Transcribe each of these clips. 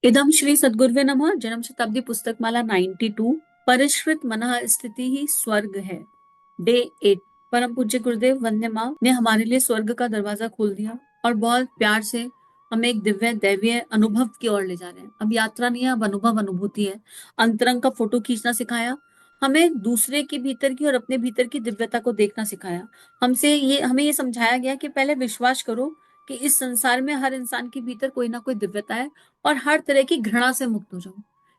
इदम श्री सद्गुरुवे नमः। जन्म शताब्दी पुस्तक माला 92। परिष्कृत मनः स्थिति ही स्वर्ग है। डे 8। परम पूज्य गुरुदेव वंदे माँ ने हमारे लिए स्वर्ग का दरवाजा खोल दिया और बहुत प्यार से हमें एक दिव्य दैवीय अनुभव की ओर ले जा रहे हैं। अब यात्रा नहीं है, अब अनुभव अनुभूति है। अंतरंग का फोटो खींचना सिखाया हमें, दूसरे के भीतर की और अपने भीतर की दिव्यता को देखना सिखाया। हमें ये समझाया गया कि पहले विश्वास करो कि इस संसार में हर इंसान के भीतर कोई ना कोई दिव्यता है और हर तरह की घृणा से मुक्त हो जाओ।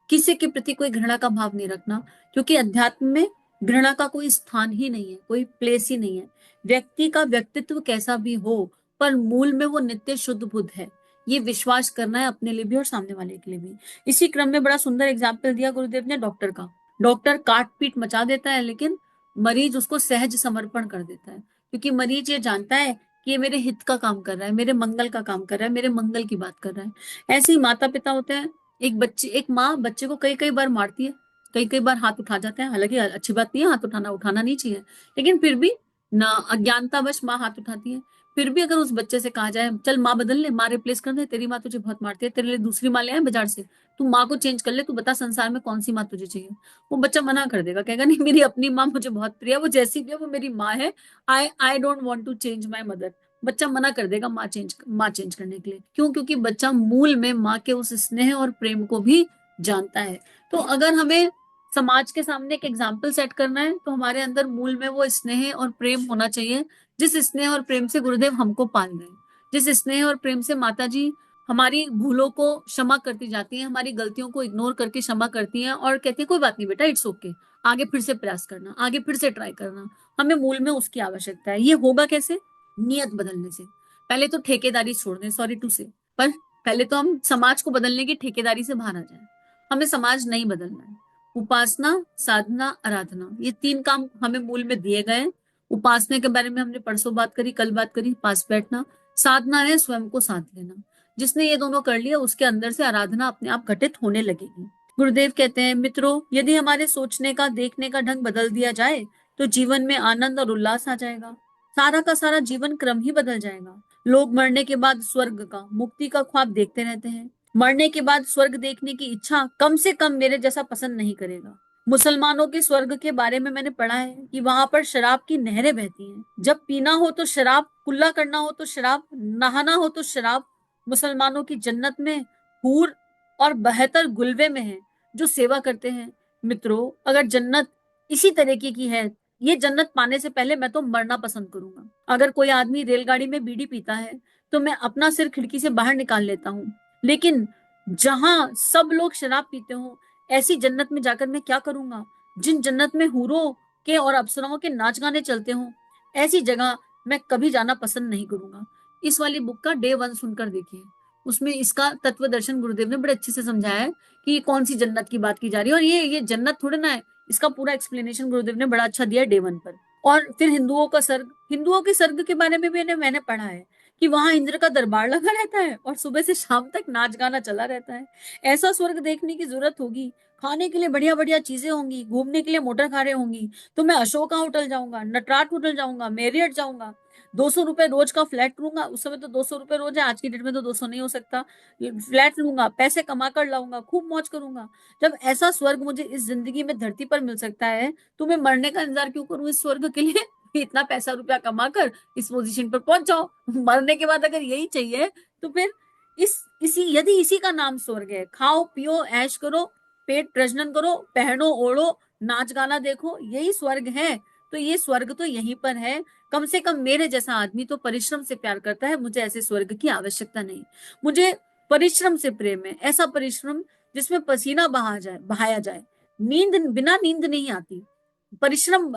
किसी के प्रति कोई घृणा का भाव नहीं रखना, क्योंकि अध्यात्म में घृणा का कोई स्थान ही नहीं है, कोई प्लेस ही नहीं है। व्यक्ति का व्यक्तित्व कैसा भी हो, पर मूल में वो नित्य शुद्ध बुद्ध है। ये विश्वास करना है अपने लिए भी और सामने वाले के लिए भी। इसी क्रम में बड़ा सुंदर एग्जाम्पल दिया गुरुदेव ने डॉक्टर का। डॉक्टर काट पीट मचा देता है, लेकिन मरीज उसको सहज समर्पण कर देता है, क्योंकि मरीज ये जानता है कि ये मेरे हित का काम कर रहा है, मेरे मंगल का काम कर रहा है, मेरे मंगल की बात कर रहा है। ऐसे ही माता पिता होते हैं। एक माँ बच्चे को कई कई बार मारती है, कई कई बार हाथ उठा जाता है। हालांकि अच्छी बात नहीं है, हाथ उठाना नहीं चाहिए, लेकिन फिर भी ना, अज्ञानतावश माँ हाथ उठाती है। फिर भी अगर उस बच्चे से कहा जाए चल माँ बदल ले, माँ रिप्लेस कर दे, तेरी माँ तुझे बहुत मारती है, तेरे लिए दूसरी माँ ले आए बाजार से, तू माँ को चेंज कर ले, तू बता संसार में कौन सी माँ तुझे चाहिए। वो बच्चा मना कर देगा, कहेगा नहीं, मेरी अपनी माँ मुझे बहुत प्रिय है, वो जैसी भी है वो मेरी माँ है। I don't want to change my mother. बच्चा मना कर देगा माँ चेंज करने के लिए। क्यों? क्योंकि बच्चा मूल में माँ के उस स्नेह और प्रेम को भी जानता है। तो अगर हमें समाज के सामने एक एग्जाम्पल सेट करना है, तो हमारे अंदर मूल में वो स्नेह और प्रेम होना चाहिए, जिस स्नेह और प्रेम से गुरुदेव हमको पाल रहे हैं, जिस स्नेह और प्रेम से माता जी हमारी भूलों को क्षमा करती जाती हैं, हमारी गलतियों को इग्नोर करके क्षमा करती हैं और कहती है कोई बात नहीं बेटा, इट्स ओके, आगे फिर से प्रयास करना, आगे फिर से ट्राई करना। हमें मूल में उसकी आवश्यकता है। ये होगा कैसे? नियत बदलने से। पहले तो ठेकेदारी छोड़ दें, सॉरी टू से, पर पहले तो हम समाज को बदलने की ठेकेदारी से बाहर आ जाए। हमें समाज नहीं बदलना है। उपासना, साधना, आराधना, ये तीन काम हमें मूल में दिए गए। उपासना के बारे में हमने परसों बात करी, कल बात करी, पास बैठना। साधना है स्वयं को साध लेना। जिसने ये दोनों कर लिया, उसके अंदर से आराधना अपने आप घटित होने लगेगी। गुरुदेव कहते हैं, मित्रों, यदि हमारे सोचने का, देखने का ढंग बदल दिया जाए, तो जीवन में आनंद और उल्लास आ जाएगा। सारा का सारा जीवन क्रम ही बदल जाएगा। लोग मरने के बाद स्वर्ग का, मुक्ति का ख्वाब देखते रहते हैं। मरने के बाद स्वर्ग देखने की इच्छा कम से कम मेरे जैसा पसंद नहीं करेगा। मुसलमानों के स्वर्ग के बारे में मैंने पढ़ा है कि वहां पर शराब की नहरें बहती हैं। जब पीना हो तो शराब, कुल्ला करना हो तो शराब, नहाना हो तो शराब। मुसलमानों की जन्नत में हूर और 72 गुलवे में है जो सेवा करते हैं। मित्रों, अगर जन्नत इसी तरीके की है, ये जन्नत पाने से पहले मैं तो मरना पसंद करूंगा। अगर कोई आदमी रेलगाड़ी में बीड़ी पीता है, तो मैं अपना सिर खिड़की से बाहर निकाल लेता हूँ। लेकिन जहां सब लोग शराब पीते हो, ऐसी जन्नत में जाकर मैं क्या करूंगा? जिन जन्नत में हूरों के और अप्सराओं के नाच गाने चलते हो, ऐसी जगह मैं कभी जाना पसंद नहीं करूंगा। इस वाली बुक का डे 1 सुनकर देखिए। उसमें इसका तत्व दर्शन गुरुदेव ने बड़े अच्छे से समझाया है कि कौन सी जन्नत की बात की जा रही है, और ये जन्नत थोड़े ना है। इसका पूरा एक्सप्लेनेशन गुरुदेव ने बड़ा अच्छा दिया डे 1 पर। और फिर हिंदुओं का सर्ग, हिंदुओं के सर्ग के बारे में भी मैंने पढ़ा है कि वहां इंद्र का दरबार लगा रहता है और सुबह से शाम तक नाच गाना चला रहता है। ऐसा स्वर्ग देखने की जरूरत होगी, खाने के लिए बढ़िया बढ़िया चीजें होंगी, घूमने के लिए मोटर कारें होंगी, तो मैं अशोका होटल जाऊंगा, नटराट होटल जाऊंगा, मेरियट जाऊंगा। 200 रुपए रोज का फ्लैट लूंगा। उस समय तो 200 रुपए रोज है, आज की डेट में तो 200 नहीं हो सकता। फ्लैट लूंगा, पैसे कमा कर लाऊंगा, खूब मौज करूंगा। जब ऐसा स्वर्ग मुझे इस जिंदगी में धरती पर मिल सकता है, तो मैं मरने का इंतजार क्यों करूं इस स्वर्ग के लिए? इतना पैसा रुपया कमा कर इस पोजीशन पर पहुंच जाओ। मरने के बाद अगर यही चाहिए, तो फिर यदि इसी का नाम स्वर्ग है, खाओ पियो ऐश करो, पेट प्रजनन करो, पहनो ओढ़ो, नाच गाना देखो, यही स्वर्ग है, तो ये स्वर्ग तो यहीं पर है। कम से कम मेरे जैसा आदमी तो परिश्रम से प्यार करता है, मुझे ऐसे स्वर्ग की आवश्यकता नहीं। मुझे परिश्रम से प्रेम है, ऐसा परिश्रम जिसमें पसीना बहाया जाए। बिना नींद नहीं आती। परिश्रम,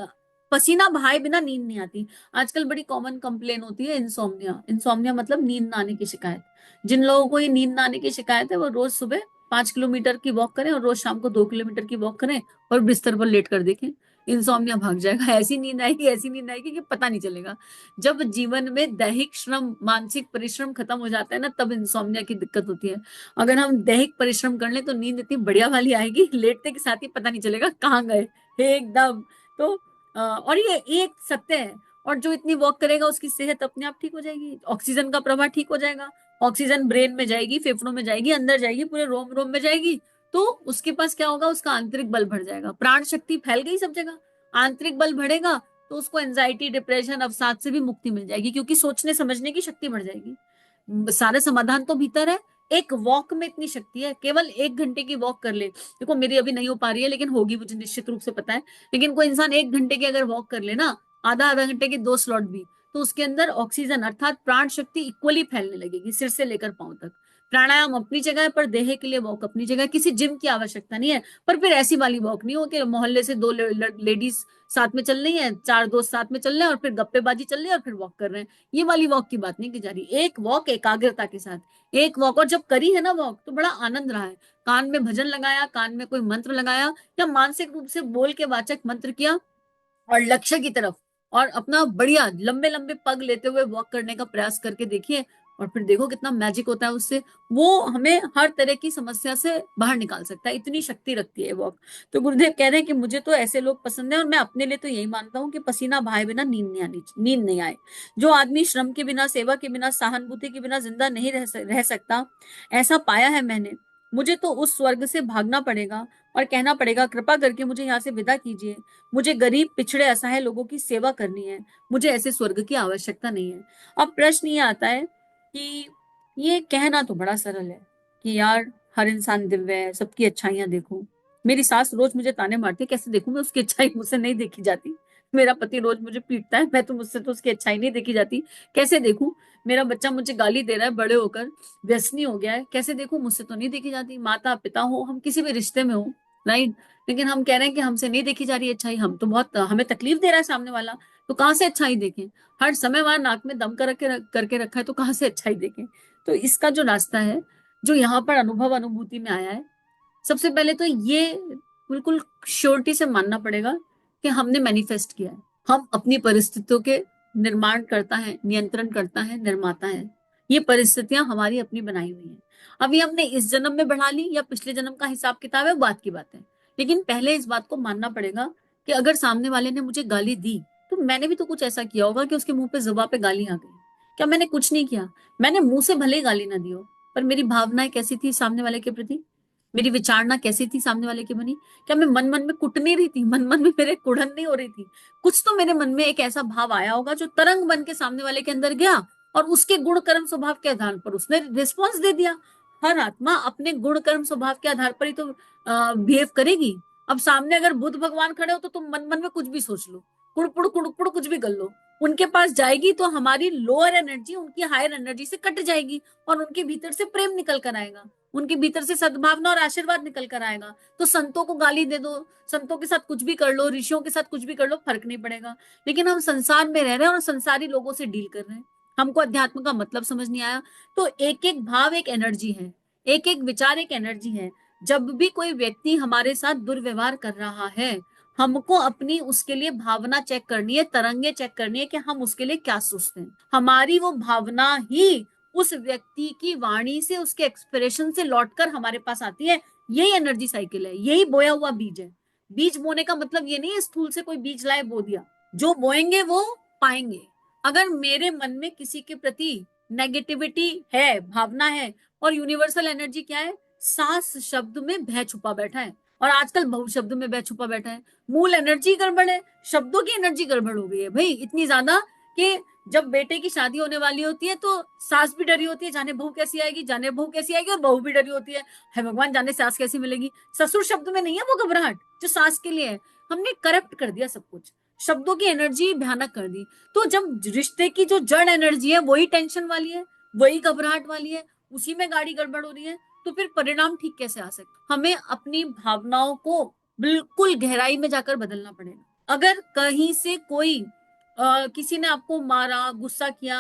पसीना बहाए बिना नींद नहीं आती। आजकल बड़ी कॉमन कंप्लेन होती है इंसोम्निया। इंसोम्निया मतलब नींद ना आने की शिकायत। जिन लोगों को ये नींद ना आने की शिकायत है, वो रोज सुबह 5 किलोमीटर की वॉक करें और रोज शाम को 2 किलोमीटर की वॉक करें और बिस्तर पर लेट कर देखें। इंसोम्निया भाग जाएगा। ऐसी नींद आएगी, ऐसी नींद आएगी कि पता नहीं चलेगा। जब जीवन में दैहिक श्रम, मानसिक परिश्रम खत्म हो जाता है ना, तब इंसोम्निया की दिक्कत होती है। अगर हम दैहिक परिश्रम कर लें तो नींद इतनी बढ़िया वाली आएगी, लेटते के साथ ही पता नहीं चलेगा कहाँ गए एकदम। तो और ये एक सत्य है। और जो इतनी वॉक करेगा उसकी सेहत अपने आप ठीक हो जाएगी, ऑक्सीजन का प्रवाह ठीक हो जाएगा, ऑक्सीजन ब्रेन में जाएगी, फेफड़ों में जाएगी, अंदर जाएगी, पूरे रोम रोम में जाएगी, तो उसके पास क्या होगा, उसका आंतरिक बल बढ़ जाएगा, प्राण शक्ति फैल गई सब जगह, आंतरिक बल बढ़ेगा तो उसको एंजाइटी, डिप्रेशन, अवसाद से भी मुक्ति मिल जाएगी, क्योंकि सोचने समझने की शक्ति बढ़ जाएगी। सारे समाधान तो भीतर है। एक वॉक में इतनी शक्ति है, केवल 1 घंटे की वॉक कर ले, देखो मेरी अभी नहीं हो पा रही है लेकिन होगी, मुझे निश्चित रूप से पता है, लेकिन कोई इंसान 1 घंटे की अगर वॉक कर ले ना, आधा आधा घंटे के 2 स्लॉट भी, तो उसके अंदर ऑक्सीजन अर्थात प्राण शक्ति इक्वली फैलने लगेगी, सिर से लेकर पांव तक। प्राणायाम अपनी जगह है, पर देह के लिए वॉक अपनी जगह, किसी जिम की आवश्यकता नहीं है। पर फिर ऐसी वाली वॉक नहीं हो कि मोहल्ले से 2 लेडीज साथ में चल रही है, 4 दोस्त साथ में चल रहे हैं और फिर गप्पेबाजी चल रही है और फिर वॉक कर रहे हैं, ये वाली वॉक की बात नहीं की जा रही। एक वॉक एकाग्रता के साथ, एक वॉक, और जब करी है ना वॉक तो बड़ा आनंद रहा है। कान में भजन लगाया, कान में कोई मंत्र लगाया, या मानसिक रूप से बोल के वाचक मंत्र किया और लक्ष्य की तरफ, और अपना बढ़िया लंबे लंबे पग लेते हुए वॉक करने का प्रयास करके देखिए, और फिर देखो कितना मैजिक होता है उससे। वो हमें हर तरह की समस्या से बाहर निकाल सकता है, इतनी शक्ति रखती है वॉक। तो गुरुदेव कह रहे हैं कि मुझे तो ऐसे लोग पसंद है, और मैं अपने लिए तो यही मानता हूँ कि पसीना बहाए बिना नींद नहीं आए। जो आदमी श्रम के बिना, सेवा के बिना, सहानुभूति के बिना जिंदा नहीं रह सकता, ऐसा पाया है मैंने। मुझे तो उस स्वर्ग से भागना पड़ेगा और कहना पड़ेगा, कृपा करके मुझे यहाँ से विदा कीजिए, मुझे गरीब, पिछड़े, असहाय लोगों की सेवा करनी है, मुझे ऐसे स्वर्ग की आवश्यकता नहीं है। अब प्रश्न ये आता है कि ये कहना तो बड़ा सरल है कि यार हर इंसान दिव्य है, सबकी अच्छाइयां देखो। मेरी सास रोज मुझे ताने मारती है, कैसे देखूं मैं उसकी अच्छाई, मुझसे नहीं देखी जाती। मेरा पति रोज मुझे पीटता है, मैं तो, मुझसे तो उसकी अच्छाई नहीं देखी जाती, कैसे देखूं। मेरा बच्चा मुझे गाली दे रहा है बड़े होकर, व्यसनी हो गया है, कैसे देखूं, मुझसे तो नहीं देखी जाती। माता पिता हो, हम किसी भी रिश्ते में हो, राइट, लेकिन हम कह रहे हैं कि हमसे नहीं देखी जा रही है अच्छाई, हम तो बहुत, हमें तकलीफ दे रहा है सामने वाला, तो कहाँ से अच्छाई देखें। हर समय वहां नाक में दम करके रखा है, तो कहाँ से अच्छाई देखें। तो इसका जो रास्ता है, जो यहाँ पर अनुभव अनुभूति में आया है, सबसे पहले तो ये बिल्कुल श्योरिटी से मानना पड़ेगा कि हमने मैनिफेस्ट किया है। हम अपनी परिस्थितियों के निर्माण करता है, नियंत्रण करता है, निर्माता है। ये परिस्थितियां हमारी अपनी बनाई हुई हैं। अभी हमने इस जन्म में बढ़ा ली या पिछले जन्म का हिसाब किताब है, वो बात की बात है, लेकिन पहले इस बात को मानना पड़ेगा कि अगर सामने वाले ने मुझे गाली दी, तो मैंने भी तो कुछ ऐसा किया होगा कि उसके मुंह पे जुबान पे गाली आ गई। क्या मैंने कुछ नहीं किया? मैंने मुंह से भले ही गाली ना दी हो, पर मेरी भावनाएं कैसी थी सामने वाले के प्रति, मेरी विचारना कैसी थी सामने वाले की बनी। क्या मैं मन मन में कुट नहीं रही थी, मन मन में मेरे कुड़न नहीं हो रही थी? कुछ तो मेरे मन में एक ऐसा भाव आया होगा जो तरंग बन के सामने वाले के अंदर गया, और उसके गुण कर्म स्वभाव के आधार पर उसने रिस्पॉन्स दे दिया। हर आत्मा अपने गुण कर्म स्वभाव के आधार पर ही तो बिहेव करेगी। अब सामने अगर बुद्ध भगवान खड़े हो, तो तुम मन मन में कुछ भी सोच लो, कुड़पुड़ कुछ भी कर लो, उनके पास जाएगी तो हमारी लोअर एनर्जी उनकी हायर एनर्जी से कट जाएगी, और उनके भीतर से प्रेम निकल कर आएगा, उनके भीतर से सद्भावना और आशीर्वाद निकल कर आएगा। तो संतों को गाली दे दो, संतों के साथ कुछ भी कर लो, ऋषियों के साथ कुछ भी कर लो, फर्क नहीं पड़ेगा। लेकिन हम संसार में रह रहे हैं और संसारी लोगों से डील कर रहे हैं, हमको अध्यात्म का मतलब समझ नहीं आया। तो एक एक भाव एक एनर्जी है, एक एक विचार एक एनर्जी है। जब भी कोई व्यक्ति हमारे साथ दुर्व्यवहार कर रहा है, हमको अपनी उसके लिए भावना चेक करनी है, तरंगे चेक करनी है कि हम उसके लिए क्या सोचते हैं। हमारी वो भावना ही उस व्यक्ति की वाणी से, उसके एक्सप्रेशन से लौटकर हमारे पास आती है। यही एनर्जी साइकिल है, यही बोया हुआ बीज है। बीज बोने का मतलब ये नहीं है स्थूल से कोई बीज लाए बो दिया, जो बोएंगे वो पाएंगे। अगर मेरे मन में किसी के प्रति नेगेटिविटी है, भावना है, और यूनिवर्सल एनर्जी क्या है, सास शब्द में भय छुपा बैठा है, और आजकल बहु शब्द में भय छुपा बैठा है। मूल एनर्जी गड़बड़ है, शब्दों की एनर्जी गड़बड़ हो गई है भाई, इतनी ज्यादा कि जब बेटे की शादी होने वाली होती है तो सास भी डरी होती है, जाने बहू कैसी आएगी, जाने बहू कैसी आएगी, और बहू भी डरी होती है भगवान जाने सास कैसी मिलेगी। ससुर शब्द में नहीं है वो घबराहट जो सास के लिए है। हमने करप्ट कर दिया सब कुछ, शब्दों की एनर्जी भयानक कर दी। तो जब रिश्ते की जो जड़ एनर्जी है वही टेंशन वाली है, वही घबराहट वाली है, उसी में गाड़ी गड़बड़ हो रही है, तो फिर परिणाम ठीक कैसे आ सकते। हमें अपनी भावनाओं को बिल्कुल गहराई में जाकर बदलना पड़ेगा। अगर कहीं से कोई किसी ने आपको मारा, गुस्सा किया,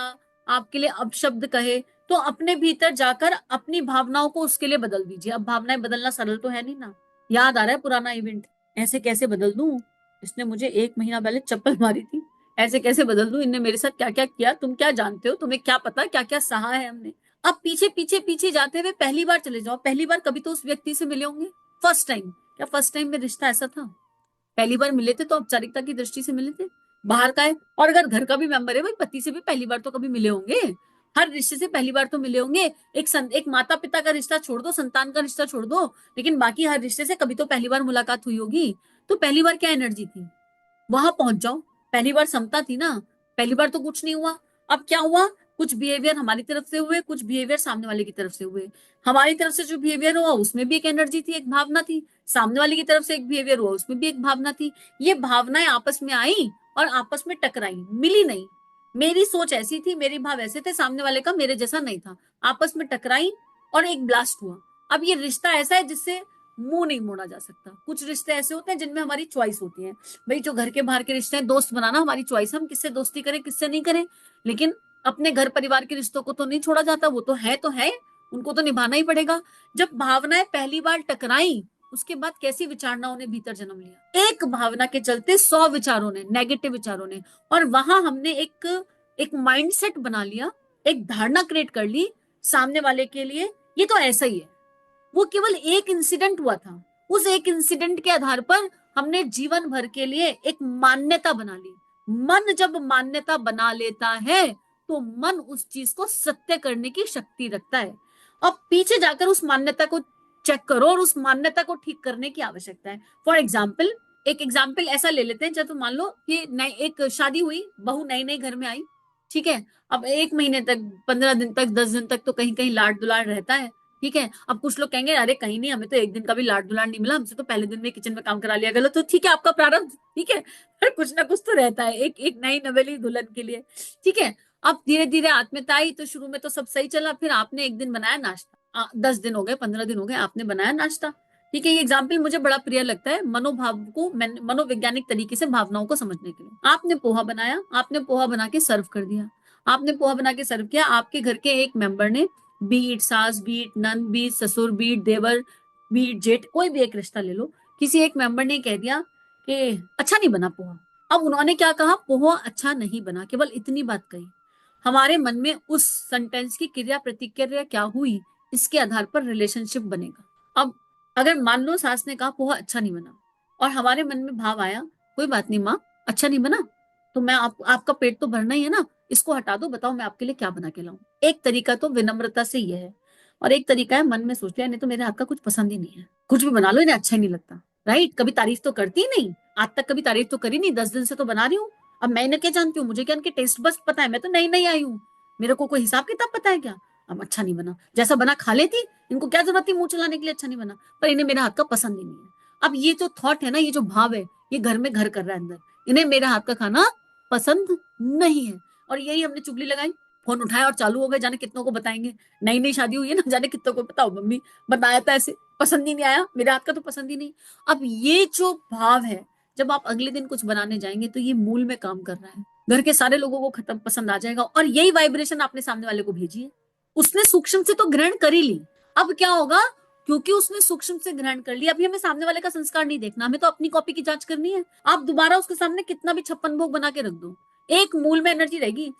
आपके लिए अपशब्द कहे, तो अपने भीतर जाकर अपनी भावनाओं को उसके लिए बदल दीजिए। अब भावनाएं बदलना सरल तो है नहीं ना। याद आ रहा है पुराना इवेंट, ऐसे कैसे बदल दूं, इसने मुझे 1 महीना पहले चप्पल मारी थी, ऐसे कैसे बदल दूं, इनने मेरे साथ क्या क्या किया, तुम क्या जानते हो, तुम्हें क्या पता क्या क्या सहा है हमने। अब पीछे पीछे पीछे जाते हुए पहली बार चले जाओ। पहली बार कभी तो उस व्यक्ति से मिले होंगे, फर्स्ट टाइम। क्या फर्स्ट टाइम में रिश्ता ऐसा था? पहली बार मिले थे तो औपचारिकता की दृष्टि से मिले थे, बाहर का है। और अगर घर का भी मेंबर है भाई, पति से भी पहली बार तो कभी मिले होंगे। हर रिश्ते से पहली बार तो मिले होंगे। एक माता पिता का रिश्ता छोड़ दो, संतान का रिश्ता छोड़ दो, लेकिन बाकी हर रिश्ते से कभी तो पहली बार मुलाकात हुई होगी। तो पहली बार क्या एनर्जी थी, वहां पहुंच जाओ। पहली बार समता थी ना, पहली बार तो कुछ नहीं हुआ। अब क्या हुआ, कुछ बिहेवियर हमारी तरफ से हुए, कुछ बिहेवियर सामने वाले की तरफ से हुए। हमारी तरफ से जो बिहेवियर हुआ उसमें भी एक एनर्जी थी, एक भावना थी। सामने वाले की तरफ से एक बिहेवियर हुआ उसमें भी एक भावना थी। ये भावनाएं आपस में आई और आपस में टकराई, मिली नहीं। मेरी सोच ऐसी थी, मेरे भाव ऐसे थे, सामने वाले का मेरे जैसा नहीं था, आपस में टकराई और एक ब्लास्ट हुआ। अब ये रिश्ता ऐसा है जिससे मुंह नहीं मोड़ा जा सकता। कुछ रिश्ते ऐसे होते हैं जिनमें हमारी चॉइस होती है। भाई जो घर के बाहर के रिश्ते हैं, दोस्त बनाना हमारी चॉइस, हम किससे दोस्ती करें किससे नहीं करें। लेकिन अपने घर परिवार के रिश्तों को तो नहीं छोड़ा जाता, वो तो है, उनको तो निभाना ही पड़ेगा। जब भावनाएं पहली बार टकराई, उसके बाद कैसी विचारणाओं ने भीतर जन्म लिया, एक भावना के चलते 100 विचारों ने, नेगेटिव विचारों ने। और वहां हमने एक माइंडसेट बना लिया, एक धारणा क्रिएट कर ली सामने वाले के लिए, ये तो ऐसा ही है। वो केवल एक इंसिडेंट हुआ था, उस एक इंसिडेंट के आधार पर हमने जीवन भर के लिए एक मान्यता बना ली। मन जब मान्यता बना लेता है तो मन उस चीज को सत्य करने की शक्ति रखता है। अब पीछे जाकर उस मान्यता को चेक करो और उस मान्यता को ठीक करने की आवश्यकता है। फॉर एग्जाम्पल, एक एग्जाम्पल ऐसा ले लेते हैं, जब मान लो कि नई एक शादी हुई, बहू नई नई घर में आई, ठीक है। अब 1 महीने तक, 15 दिन तक, 10 दिन तक तो कहीं कहीं लाड दुलार रहता है, ठीक है। अब कुछ लोग कहेंगे अरे कहीं नहीं, हमें तो एक दिन का भी लाड दुलार नहीं मिला, हमसे तो पहले दिन में किचन में काम करा लिया गया। तो ठीक है, आपका प्रारंभ, ठीक है, पर कुछ ना कुछ तो रहता है एक एक नई नवेली दुल्हन के लिए, ठीक है। अब धीरे धीरे आत्मीयता आई, तो शुरू में तो सब सही चला, फिर आपने एक दिन बनाया नाश्ता, 10 दिन हो गए, 15 दिन हो गए, आपने बनाया नाश्ता, ठीक है। ये एग्जाम्पल मुझे बड़ा प्रिय लगता है मनोभाव को, मनोवैज्ञानिक तरीके से भावनाओं को समझने के लिए। आपने पोहा बनाया, आपने पोहा बना के सर्व कर दिया, आपने पोहा बना के सर्व किया। आपके घर के एक मेंबर ने, बीट सास, बीट नन, बीट ससुर, बीट देवर, बीट जेठ, कोई भी एक रिश्ता ले लो, किसी एक मेंबर ने कह दिया कि अच्छा नहीं बना पोहा। अब उन्होंने क्या कहा, पोहा अच्छा नहीं बना, केवल इतनी बात कही। हमारे मन में उस सेंटेंस की क्रिया प्रतिक्रिया क्या हुई, इसके आधार पर रिलेशनशिप बनेगा। अब अगर मान लो सास ने कहा पोहा अच्छा नहीं बना, और हमारे मन में भाव आया कोई बात नहीं माँ, अच्छा नहीं बना तो मैं आपका पेट तो भरना ही है ना, इसको हटा दो, बताओ मैं आपके लिए क्या बना के लाऊं। एक तरीका तो विनम्रता से ये है, और एक तरीका है मन में सोच लिया नहीं तो मेरे हाथ का कुछ पसंद ही नहीं है, कुछ भी बना लो इन्हें अच्छा ही नहीं लगता। राइट, कभी तारीफ तो करती ही नहीं, आज तक कभी तारीफ तो करी नहीं, 10 दिन से तो बना रही हूँ। अब मैं इन्हें क्या जानती हूँ, मुझे क्या इनके टेस्ट बस पता है, मैं तो नई नई आई हूँ, मेरे को कोई हिसाब किताब पता है क्या। अब अच्छा नहीं बना, जैसा बना खा लेती, इनको क्या जरूरत थी मुंह चलाने के लिए, अच्छा नहीं बना, पर इन्हें मेरे हाथ का पसंद ही नहीं है। अब ये जो थॉट है ना, ये जो भाव है, ये घर में घर कर रहा है अंदर, इन्हें मेरे हाथ का खाना पसंद नहीं है। और यही हमने चुगली लगाई, फोन उठाया और चालू हो गए, जाने कितनों को बताएंगे, नई नई शादी हुई है ना, जाने कितनों को बताओ मम्मी बनाया था ऐसे, पसंद ही नहीं आया, मेरे हाथ का तो पसंद ही नहीं। अब ये जो भाव है, जब आप अगले दिन कुछ बनाने जाएंगे तो ये मूल में काम कर रहा है, घर के सारे लोगों को खत्म पसंद आ जाएगा, और यही वाइब्रेशन आपने सामने वाले को भेजी है। उसने सूक्ष्म से तो ग्रहण कर ही ली, अब क्या होगा, क्योंकि उसने सूक्ष्म से ग्रहण कर लिया, अभी हमें सामने वाले का संस्कार नहीं देखना, हमें तो अपनी कॉपी की जांच करनी है। आप दोबारा उसके सामने कितना भी 56 भोग बना के रख दो, एक मूल में एनर्जी रहेगी,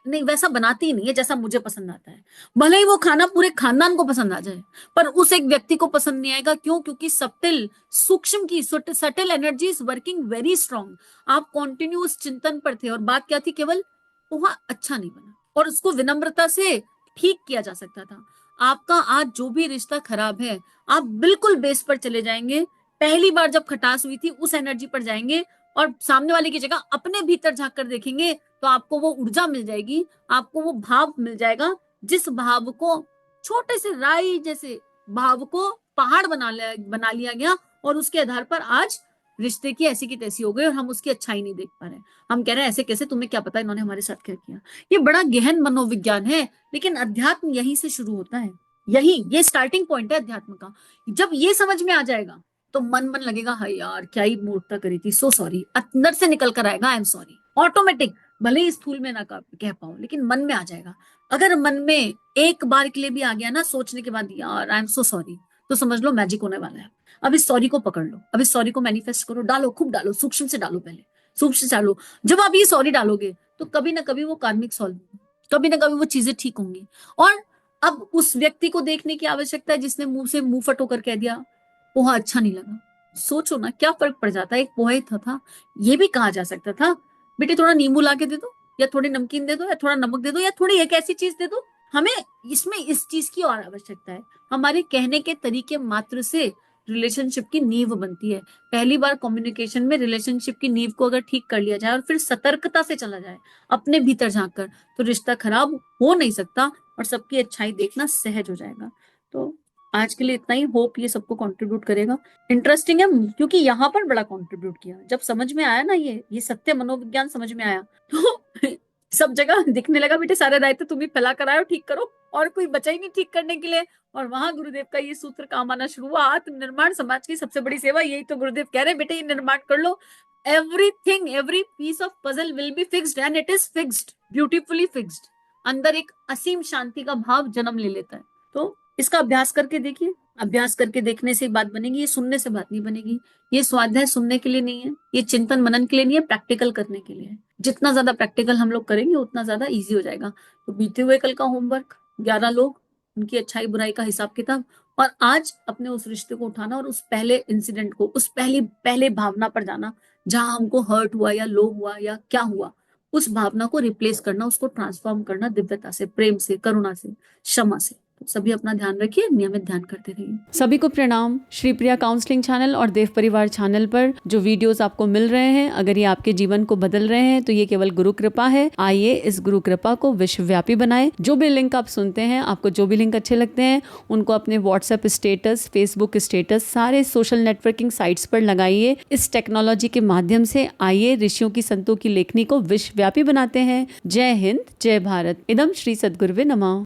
नहीं वैसा बनाती ही नहीं है जैसा मुझे पसंद आता है। भले ही वो खाना पूरे खानदान को पसंद आ जाए, पर उस एक व्यक्ति को पसंद नहीं आएगा। क्यों? क्योंकि सटिल, सूक्ष्म की subtle energy is working very strong. आप कॉन्टिन्यूस चिंतन पर थे और बात क्या थी, केवल पोहा अच्छा नहीं बना, और उसको विनम्रता से ठीक किया जा सकता था। आपका आज जो भी रिश्ता खराब है, आप बिल्कुल बेस पर चले जाएंगे, पहली बार जब खटास हुई थी उस एनर्जी पर जाएंगे, और सामने वाले की जगह अपने भीतर झांक कर देखेंगे, तो आपको वो ऊर्जा मिल जाएगी, आपको वो भाव मिल जाएगा, जिस भाव को, छोटे से राई जैसे भाव को पहाड़ बना लिया गया, और उसके आधार पर आज रिश्ते की ऐसी की तैसी हो गई, और हम उसकी अच्छाई नहीं देख पा रहे। हम कह रहे हैं ऐसे कैसे, तुम्हें क्या पता इन्होंने हमारे साथ क्या किया। ये बड़ा गहन मनोविज्ञान है, लेकिन अध्यात्म यहीं से शुरू होता है, ये स्टार्टिंग पॉइंट है अध्यात्म का। जब ये समझ में आ जाएगा तो मन मन लगेगा हाय यार क्या ही मूर्खता करी थी, सो सॉरी, अंदर से निकल कर आएगा आई एम सॉरी, ऑटोमेटिक। भले ही स्थूल में ना कह पाऊं, लेकिन मन में आ जाएगा। अगर मन में एक बार के लिए भी आ गया ना, सोचने के बाद यार आई एम सो सॉरी, तो समझ लो मैजिक होने वाला है। अब इस सॉरी को पकड़ लो, अब इस सॉरी को मैनिफेस्ट करो, डालो, खूब डालो, सूक्ष्म से डालो, पहले सूक्ष्म से डालो। जब आप ये सॉरी डालोगे तो कभी ना कभी वो कार्मिक सॉल्व होगा, कभी ना कभी वो चीजें ठीक होंगी। और अब उस व्यक्ति को देखने की आवश्यकता है जिसने मुंह से मुंह फट होकर कह दिया पोहा अच्छा नहीं लगा। सोचो ना क्या फर्क पड़ जाता है, एक पोहा ही था, ये भी कहा जा सकता था बेटे थोड़ा नींबू ला के दे दो, या थोड़ी नमकीन दे दो, या थोड़ा नमक दे दो, या थोड़ी एक ऐसी चीज दे दो, हमें इसमें इस चीज की और आवश्यकता है। हमारे कहने के तरीके मात्र से रिलेशनशिप की नींव बनती है। पहली बार कम्युनिकेशन में रिलेशनशिप की नींव को अगर ठीक कर लिया जाए और फिर सतर्कता से चला जाए अपने भीतर झांककर, तो रिश्ता खराब हो नहीं सकता और सबकी अच्छाई देखना सहज हो जाएगा। तो आज के लिए इतना ही। होप ये सबको कंट्रीब्यूट करेगा। इंटरेस्टिंग है क्योंकि यहाँ पर बड़ा कंट्रीब्यूट किया। जब समझ में आया ना, ये सत्य मनोविज्ञान समझ में आया, तो सब जगह दिखने लगा बेटे सारे दायित्व तुम ही फैला कर आए हो, ठीक करो, और कोई बचा ही नहीं ठीक करने के लिए। और वहां गुरुदेव का ये सूत्र काम आना शुरू हुआ, आत्मनिर्माण समाज की सबसे बड़ी सेवा। यही तो गुरुदेव कह रहे हैं, बेटे ये निर्माण कर लो। Everything, every piece of puzzle will be fixed and it is fixed, beautifully fixed. अंदर एक असीम शांति का भाव जन्म ले लेता है। तो इसका अभ्यास करके देखिए। अभ्यास करके देखने से बात बनेगी, ये सुनने से बात नहीं बनेगी। ये स्वाध्याय सुनने के लिए नहीं है, ये चिंतन मनन के लिए नहीं है, प्रैक्टिकल करने के लिए है। जितना ज्यादा प्रैक्टिकल हम लोग करेंगे उतना ज्यादा इजी हो जाएगा। तो बीते हुए कल का होमवर्क, 11 लोग, उनकी अच्छाई बुराई का हिसाब किताब, और आज अपने उस रिश्ते को उठाना और उस पहले इंसिडेंट को, उस पहले भावना पर जाना जहां हमको हर्ट हुआ या लो हुआ या क्या हुआ, उस भावना को रिप्लेस करना, उसको ट्रांसफॉर्म करना दिव्यता से, प्रेम से, करुणा से, क्षमा से। तो सभी अपना ध्यान रखिए, नियमित ध्यान करते रहिए। सभी को प्रणाम। श्री प्रिया काउंसलिंग चैनल और देव परिवार चैनल पर जो वीडियोस आपको मिल रहे हैं, अगर ये आपके जीवन को बदल रहे हैं तो ये केवल गुरु कृपा है। आइए इस गुरु कृपा को विश्वव्यापी बनाएं। जो भी लिंक आप सुनते हैं, आपको जो भी लिंक अच्छे लगते हैं, उनको अपने व्हाट्सएप स्टेटस, फेसबुक स्टेटस, सारे सोशल नेटवर्किंग साइट्स पर लगाइए। इस टेक्नोलॉजी के माध्यम से आइए ऋषियों की, संतों की लेखनी को विश्वव्यापी बनाते हैं। जय हिंद, जय भारत। इदम श्री सद्गुरुवे नमः।